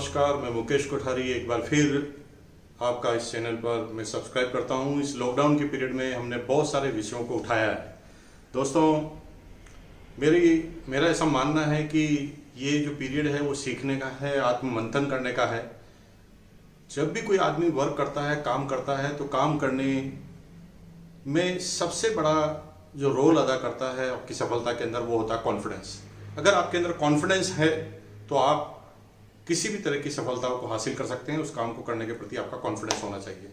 नमस्कार, मैं मुकेश कोठारी एक बार फिर आपका इस चैनल पर मैं सब्सक्राइब करता हूं। इस लॉकडाउन के पीरियड में हमने बहुत सारे विषयों को उठाया है। दोस्तों, मेरा ऐसा मानना है कि ये जो पीरियड है वो सीखने का है, आत्ममंथन करने का है। जब भी कोई आदमी वर्क करता है, काम करता है, तो काम करने में सबसे बड़ा जो रोल अदा करता है आपकी सफलता के अंदर वो होता है कॉन्फिडेंस। अगर आपके अंदर कॉन्फिडेंस है तो आप किसी भी तरह की सफलताओं को हासिल कर सकते हैं। उस काम को करने के प्रति आपका कॉन्फिडेंस होना चाहिए।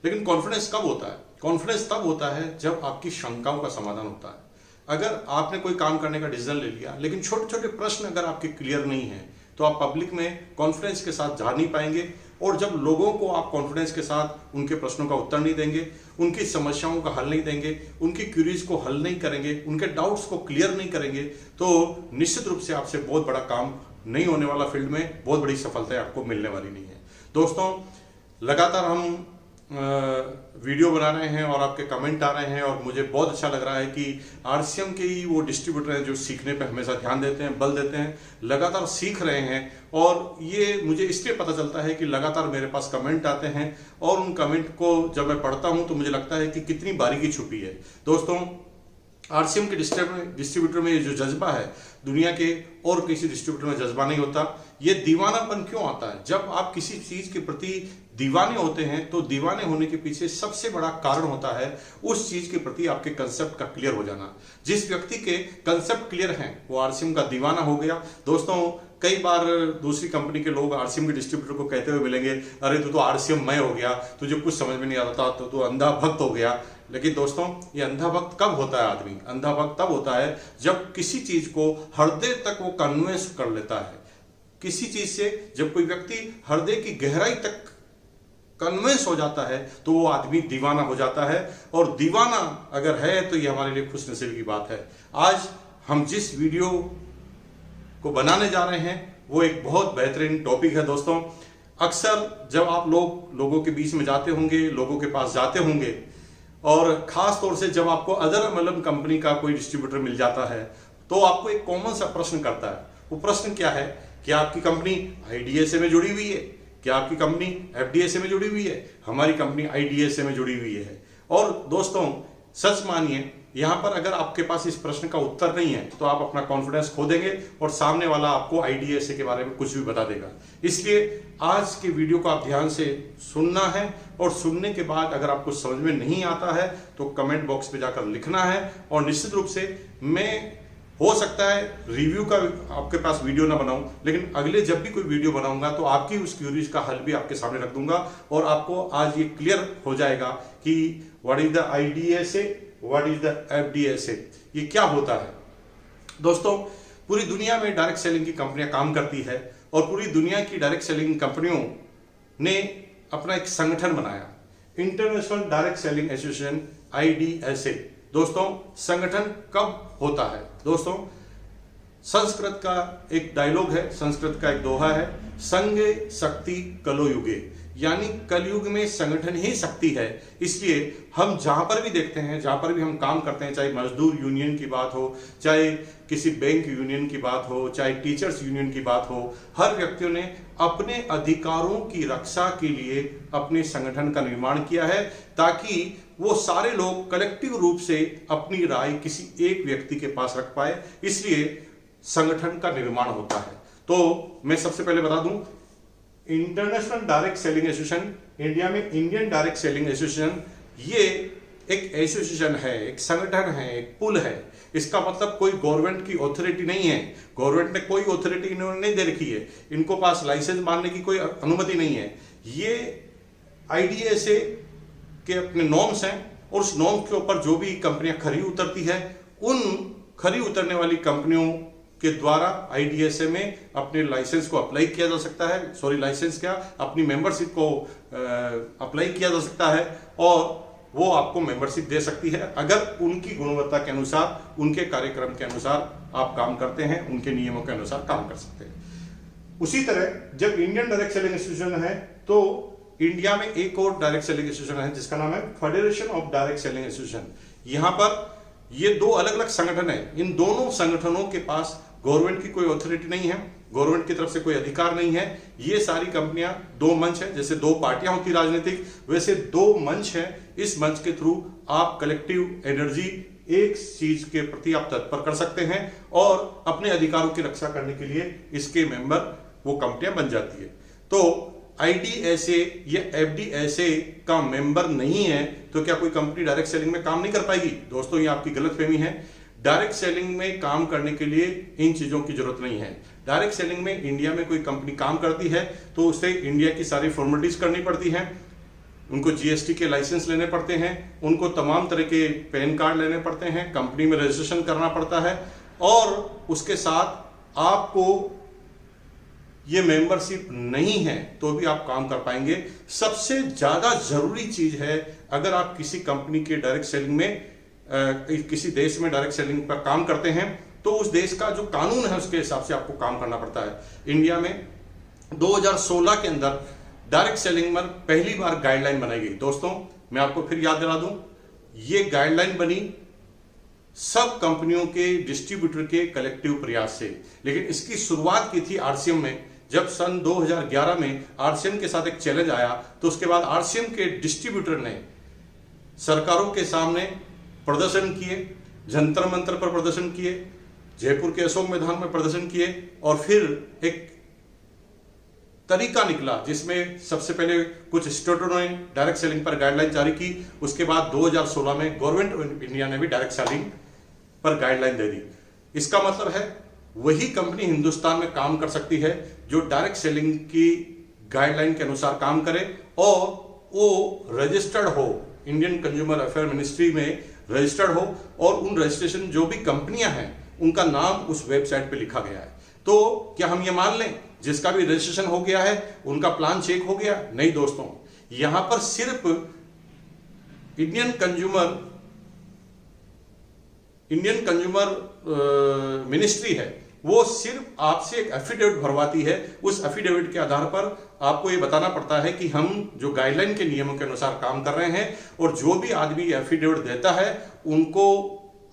लेकिन कॉन्फिडेंस कब होता है? कॉन्फिडेंस तब होता है जब आपकी शंकाओं का समाधान होता है। अगर आपने कोई काम करने का डिसीजन ले लिया, लेकिन छोटे छोटे प्रश्न अगर आपके क्लियर नहीं है, तो आप पब्लिक में कॉन्फिडेंस के साथ जा नहीं पाएंगे। और जब लोगों को आप कॉन्फिडेंस के साथ उनके प्रश्नों का उत्तर नहीं देंगे, उनकी समस्याओं का हल नहीं देंगे, उनकी क्यूरीज को हल नहीं करेंगे, उनके डाउट्स को क्लियर नहीं करेंगे, तो निश्चित रूप से आपसे बहुत बड़ा काम नहीं होने वाला। फील्ड में बहुत बड़ी सफलता आपको मिलने वाली नहीं है। दोस्तों, लगातार हम वीडियो बना रहे हैं और आपके कमेंट आ रहे हैं और मुझे बहुत अच्छा लग रहा है कि आरसीएम के ही वो डिस्ट्रीब्यूटर हैं जो सीखने पे हमेशा ध्यान देते हैं, बल देते हैं, लगातार सीख रहे हैं। और ये मुझे इसलिए पता चलता है कि लगातार मेरे पास कमेंट आते हैं और उन कमेंट को जब मैं पढ़ता हूं तो मुझे लगता है कि कितनी बारीकी छुपी है। दोस्तों, आरसीएम के डिस्ट्रीब्यूटर में ये जो जज्बा है, दुनिया के और किसी डिस्ट्रीब्यूटर में जज्बा नहीं होता। ये दीवानापन क्यों आता है? जब आप किसी चीज के प्रति दीवाने होते हैं तो दीवाने होने के पीछे सबसे बड़ा कारण होता है उस चीज के प्रति आपके कंसेप्ट का क्लियर हो जाना। जिस व्यक्ति के कंसेप्ट क्लियर हैं वो आरसीएम का दीवाना हो गया। दोस्तों, कई बार दूसरी कंपनी के लोग आरसीएम के डिस्ट्रीब्यूटर को कहते हुए मिलेंगे, अरे तू तो आरसीएम मय हो गया, तुझे कुछ समझ में नहीं आता था, तो तू अंधा भक्त हो गया। लेकिन दोस्तों, ये अंधा भक्त कब होता है? आदमी अंधा भक्त तब होता है जब किसी चीज को हृदय तक वो कन्विंस कर लेता है। किसी चीज से जब कोई व्यक्ति हृदय की गहराई तक कन्विंस हो जाता है तो वो आदमी दीवाना हो जाता है। और दीवाना अगर है तो ये हमारे लिए खुशनसीबी की बात है। आज हम जिस वीडियो को बनाने जा रहे हैं वो एक बहुत बेहतरीन टॉपिक है। दोस्तों, अक्सर जब आप लोगों के बीच में जाते होंगे, लोगों के पास जाते होंगे, और खास तौर से जब आपको अदर एमएलएम कंपनी का कोई डिस्ट्रीब्यूटर मिल जाता है तो आपको एक कॉमन सा प्रश्न करता है। वो प्रश्न क्या है? क्या आपकी कंपनी आईडीएसए में जुड़ी हुई है? क्या आपकी कंपनी एफडीएसए में जुड़ी हुई है? हमारी कंपनी आईडीएसए में जुड़ी हुई है। और दोस्तों, सच मानिए, यहां पर अगर आपके पास इस प्रश्न का उत्तर नहीं है तो आप अपना कॉन्फिडेंस खो देंगे और सामने वाला आपको आईडीएसए के बारे में कुछ भी बता देगा। इसलिए आज के वीडियो को आप ध्यान से सुनना है और सुनने के बाद अगर आपको समझ में नहीं आता है तो कमेंट बॉक्स पे जाकर लिखना है। और निश्चित रूप से मैं, हो सकता है रिव्यू का आपके पास वीडियो ना बनाऊं, लेकिन अगले जब भी कोई वीडियो बनाऊंगा तो आपकी उस क्यूरीज का हल भी आपके सामने रख दूंगा और आपको आज ये क्लियर हो जाएगा कि what is the IDSA, what is the FDSA, ये क्या होता है। दोस्तों, पूरी दुनिया में डायरेक्ट सेलिंग की कंपनियां काम करती है और पूरी दुनिया की डायरेक्ट सेलिंग कंपनियों ने अपना एक संगठन बनाया, international direct selling association, IDSA. दोस्तों, संगठन कब होता है? दोस्तों, संस्कृत का एक डायलॉग है, संस्कृत का एक दोहा है, संगे शक्ति कलो युगे, यानी कलयुग में संगठन ही शक्ति है। इसलिए हम जहां पर भी देखते हैं, जहां पर भी हम काम करते हैं, चाहे मजदूर यूनियन की बात हो, चाहे किसी बैंक यूनियन की बात हो, चाहे टीचर्स यूनियन की बात हो, हर व्यक्तियों ने अपने अधिकारों की रक्षा के लिए अपने संगठन का निर्माण किया है ताकि वो सारे लोग कलेक्टिव रूप से अपनी राय किसी एक व्यक्ति के पास रख पाए। इसलिए संगठन का निर्माण होता है। तो मैं सबसे पहले बता दूं, international direct selling association, India में इंडियन डायरेक्ट सेलिंग एसोसिएशन, ये एक एसोसिएशन है, एक संगठन है, एक पुल है। इसका मतलब कोई गवर्नमेंट की अथॉरिटी नहीं है। गवर्नमेंट ने कोई अथॉरिटी इन्होंने नहीं दे रखी है, इनको पास लाइसेंस मारने की कोई अनुमति नहीं है। ये आईडीएसए के अपने नॉर्म्स हैं और उस नॉर्म्स के ऊपर जो भी कंपनियां खरी उतरती है, उन खरी उतरने वाली कंपनियों के द्वारा आईडीएसए में अपने लाइसेंस को अप्लाई किया जा सकता है। सॉरी, लाइसेंस क्या, अपनी मेंबरशिप को अप्लाई किया जा सकता है और वो आपको मेंबरशिप दे सकती है अगर उनकी गुणवत्ता के अनुसार, उनके कार्यक्रम के अनुसार आप काम करते हैं, उनके नियमों के अनुसार काम कर सकते हैं। उसी तरह जब इंडियन डायरेक्ट सेलिंग एसोसिएशन है तो इंडिया में एक और डायरेक्ट सेलिंग एसोसिएशन है जिसका नाम है federation of direct selling association. यहां पर ये दो अलग अलग संगठन है। इन दोनों संगठनों के पास गवर्नमेंट की कोई अथॉरिटी नहीं है, गवर्नमेंट की तरफ से कोई अधिकार नहीं है। ये सारी कंपनियां दो मंच है, जैसे दो पार्टियां होती राजनीतिक, वैसे दो मंच है। इस मंच के थ्रू आप कलेक्टिव एनर्जी एक चीज के प्रति आप तत्पर कर सकते हैं और अपने अधिकारों की रक्षा करने के लिए इसके मेंबर वो कंपनियां बन जाती है। तो IDSA या FDSA का मेंबर नहीं है तो क्या कोई कंपनी डायरेक्ट सेलिंग में काम नहीं कर पाएगी? दोस्तों, ये आपकी गलतफहमी है। डायरेक्ट सेलिंग में काम करने के लिए इन चीजों की जरूरत नहीं है। डायरेक्ट सेलिंग में इंडिया में कोई कंपनी काम करती है तो उसे इंडिया की सारी फॉर्मेलिटीज करनी पड़ती हैं, उनको GST के लाइसेंस लेने पड़ते हैं, उनको तमाम तरह के पैन कार्ड लेने पड़ते हैं, कंपनी में रजिस्ट्रेशन करना पड़ता है और उसके साथ आपको ये मेंबरशिप नहीं है तो भी आप काम कर पाएंगे। सबसे ज्यादा जरूरी चीज है, अगर आप किसी कंपनी के डायरेक्ट सेलिंग में किसी देश में डायरेक्ट सेलिंग पर काम करते हैं तो उस देश का जो कानून है उसके हिसाब से आपको काम करना पड़ता है। इंडिया में 2016 के अंदर डायरेक्ट सेलिंग में पहली बार गाइडलाइन बनाई गई। दोस्तों, मैं आपको फिर याद दिला दूं, ये गाइडलाइन बनी सब कंपनियों के डिस्ट्रीब्यूटर के कलेक्टिव प्रयास से, लेकिन इसकी शुरुआत की थी RCM में। जब सन 2011 में RCM के साथ एक चैलेंज आया तो उसके बाद RCM के डिस्ट्रीब्यूटर ने सरकारों के सामने प्रदर्शन किए, जंतर मंतर पर प्रदर्शन किए, जयपुर के अशोक मैदान में प्रदर्शन किए और फिर एक तरीका निकला जिसमें सबसे पहले कुछ स्टेटों ने डायरेक्ट सेलिंग पर गाइडलाइन जारी की। उसके बाद 2016 में गवर्नमेंट ऑफ इंडिया ने भी डायरेक्ट सेलिंग पर गाइडलाइन दे दी। इसका मतलब है वही कंपनी हिंदुस्तान में काम कर सकती है जो डायरेक्ट सेलिंग की गाइडलाइन के अनुसार काम करे और वो रजिस्टर्ड हो, इंडियन कंज्यूमर अफेयर मिनिस्ट्री में रजिस्टर्ड हो और उन रजिस्ट्रेशन जो भी कंपनियां हैं उनका नाम उस वेबसाइट पे लिखा गया है। तो क्या हम ये मान लें जिसका भी रजिस्ट्रेशन हो गया है उनका प्लान चेक हो गया? नहीं दोस्तों, यहां पर सिर्फ इंडियन कंज्यूमर मिनिस्ट्री है, वो सिर्फ आपसे एक एफिडेविट भरवाती है। उस एफिडेविट के आधार पर आपको ये बताना पड़ता है कि हम जो गाइडलाइन के नियमों के अनुसार काम कर रहे हैं और जो भी आदमी एफिडेविट देता है उनको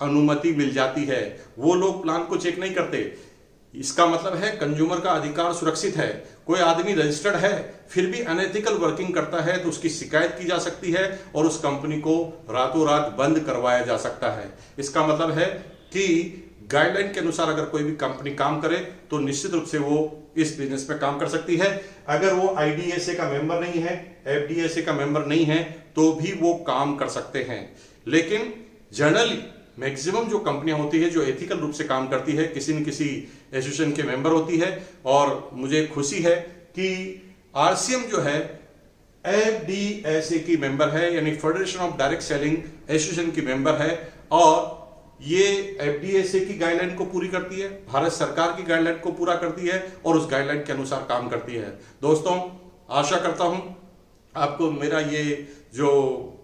अनुमति मिल जाती है। वो लोग प्लान को चेक नहीं करते। इसका मतलब है कंज्यूमर का अधिकार सुरक्षित है। कोई आदमी रजिस्टर्ड है फिर भी अनएथिकल वर्किंग करता है तो उसकी शिकायत की जा सकती है और उस कंपनी को रातों रात बंद करवाया जा सकता है। इसका मतलब है कि गाइडलाइन के अनुसार अगर कोई भी कंपनी काम करे तो निश्चित रूप से वो इस बिजनेस में काम कर सकती है। अगर वो IDSA का मेंबर नहीं है, FDSA का मेंबर नहीं है तो भी वो काम कर सकते हैं। लेकिन जनरली मैक्सिमम जो कंपनियां होती है जो एथिकल रूप से काम करती है किसी न किसी एसोसिएशन के मेंबर होती है। और मुझे खुशी है कि RCM जो है FDSA की मेंबर है, यानी federation of direct selling association की मेंबर है और ये FDSA की गाइडलाइन को पूरी करती है, भारत सरकार की गाइडलाइन को पूरा करती है और उस गाइडलाइन के अनुसार काम करती है। दोस्तों, आशा करता हूं आपको मेरा ये जो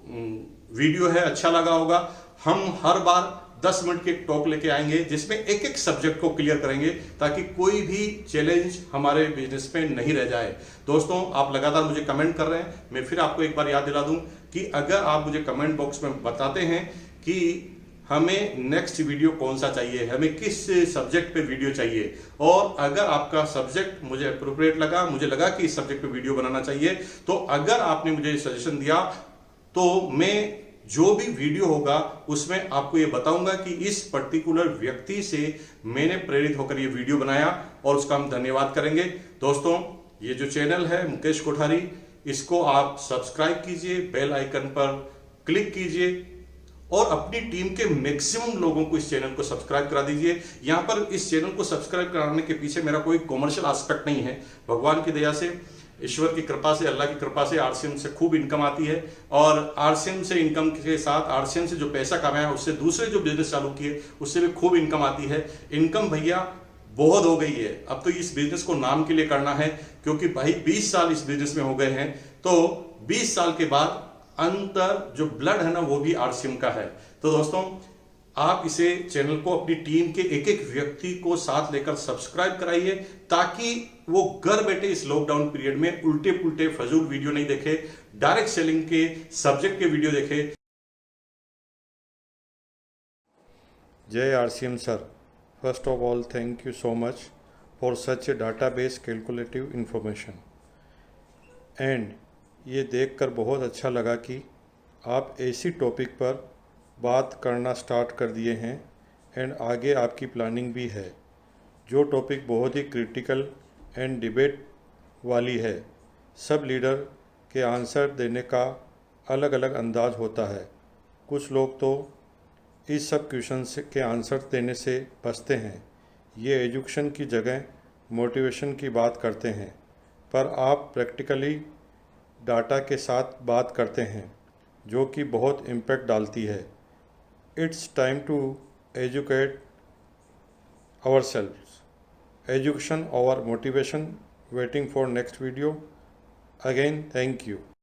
वीडियो है अच्छा लगा होगा। हम हर बार 10 मिनट के टॉक लेके आएंगे जिसमें एक एक सब्जेक्ट को क्लियर करेंगे ताकि कोई भी चैलेंज हमारे बिजनेस में नहीं रह जाए। दोस्तों, आप लगातार मुझे कमेंट कर रहे हैं, मैं फिर आपको एक बार याद दिला दूं कि अगर आप मुझे कमेंट बॉक्स में बताते हैं कि हमें नेक्स्ट वीडियो कौन सा चाहिए, हमें किस सब्जेक्ट पे वीडियो चाहिए, और अगर आपका सब्जेक्ट मुझे अप्रोप्रिएट लगा, मुझे लगा कि इस सब्जेक्ट पे वीडियो बनाना चाहिए, तो अगर आपने मुझे सजेशन दिया तो मैं जो भी वीडियो होगा उसमें आपको ये बताऊंगा कि इस पर्टिकुलर व्यक्ति से मैंने प्रेरित होकर ये वीडियो बनाया और उसका हम धन्यवाद करेंगे। दोस्तों, ये जो चैनल है मुकेश कोठारी, इसको आप सब्सक्राइब कीजिए, बेल आइकन पर क्लिक कीजिए और अपनी टीम के मैक्सिमम लोगों को इस चैनल को सब्सक्राइब करा दीजिए। यहां पर इस चैनल को सब्सक्राइब कराने के पीछे मेरा कोई कॉमर्शियल एस्पेक्ट नहीं है। भगवान की दया से, ईश्वर की कृपा से, अल्लाह की कृपा से RCM से खूब इनकम आती है और RCM से इनकम के साथ RCM से जो पैसा कमाया उससे दूसरे जो बिजनेस चालू किए उससे भी खूब इनकम आती है। इनकम भैया बहुत हो गई है, अब तो इस बिजनेस को नाम के लिए करना है, क्योंकि भाई 20 साल इस बिजनेस में हो गए हैं, तो 20 साल के बाद अंतर जो ब्लड है ना वो भी RCM का है। तो दोस्तों, आप इसे चैनल को अपनी टीम के एक एक व्यक्ति को साथ लेकर सब्सक्राइब कराइए ताकि वो घर बैठे इस लॉकडाउन पीरियड में उल्टे पुल्टे फजूल वीडियो नहीं देखे, डायरेक्ट सेलिंग के सब्जेक्ट के वीडियो देखे। जय RCM sir, first of all thank you so much for such a database calculative information. And ये देखकर बहुत अच्छा लगा कि आप ऐसी टॉपिक पर बात करना स्टार्ट कर दिए हैं एंड आगे आपकी प्लानिंग भी है, जो टॉपिक बहुत ही क्रिटिकल एंड डिबेट वाली है। सब लीडर के आंसर देने का अलग अलग अंदाज होता है। कुछ लोग तो इस सब क्वेश्चन के आंसर देने से बचते हैं। ये एजुकेशन की जगह मोटिवेशन की बात करते हैं, पर आप प्रैक्टिकली डाटा के साथ बात करते हैं, जो कि बहुत इम्पैक्ट डालती है। It's time to educate ourselves. Education over motivation. Waiting for next video. Again, thank you.